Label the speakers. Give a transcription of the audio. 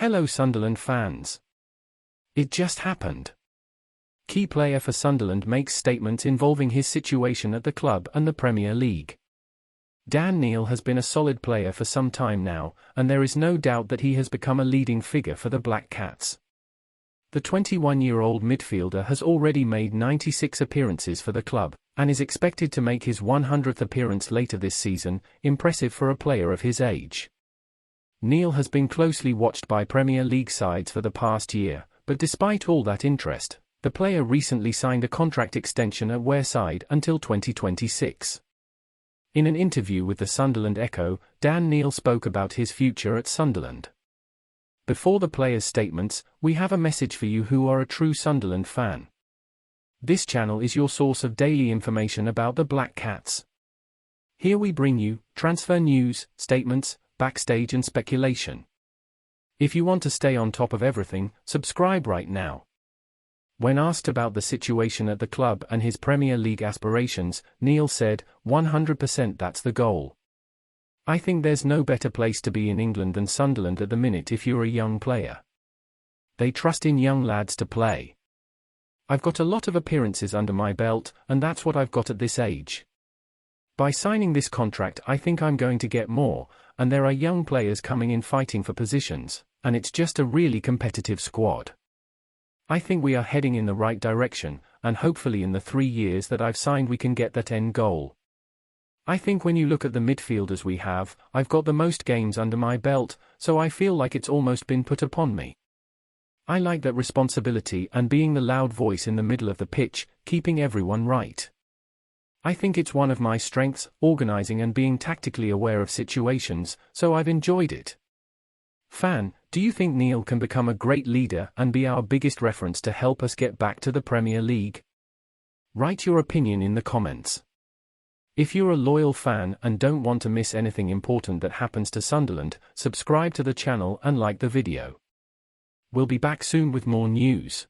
Speaker 1: Hello Sunderland fans. It just happened. Key player for Sunderland makes statements involving his situation at the club and the Premier League. Dan Neil has been a solid player for some time now, and there is no doubt that he has become a leading figure for the Black Cats. The 21-year-old midfielder has already made 96 appearances for the club, and is expected to make his 100th appearance later this season, impressive for a player of his age. Neil has been closely watched by Premier League sides for the past year, but despite all that interest, the player recently signed a contract extension at Wearside until 2026. In an interview with the Sunderland Echo, Dan Neil spoke about his future at Sunderland. Before the player's statements, we have a message for you who are a true Sunderland fan. This channel is your source of daily information about the Black Cats. Here we bring you transfer news, statements, backstage and speculation. If you want to stay on top of everything, subscribe right now. When asked about the situation at the club and his Premier League aspirations, Neil said, 100% that's the goal. I think there's no better place to be in England than Sunderland at the minute if you're a young player. They trust in young lads to play. I've got a lot of appearances under my belt, and that's what I've got at this age. By signing this contract I think I'm going to get more, and there are young players coming in fighting for positions, and it's just a really competitive squad. I think we are heading in the right direction, and hopefully in the 3 years that I've signed we can get that end goal. I think when you look at the midfielders we have, I've got the most games under my belt, so I feel like it's almost been put upon me. I like that responsibility and being the loud voice in the middle of the pitch, keeping everyone right. I think it's one of my strengths, organising and being tactically aware of situations, so I've enjoyed it. Fan, do you think Neil can become a great leader and be our biggest reference to help us get back to the Premier League? Write your opinion in the comments. If you're a loyal fan and don't want to miss anything important that happens to Sunderland, subscribe to the channel and like the video. We'll be back soon with more news.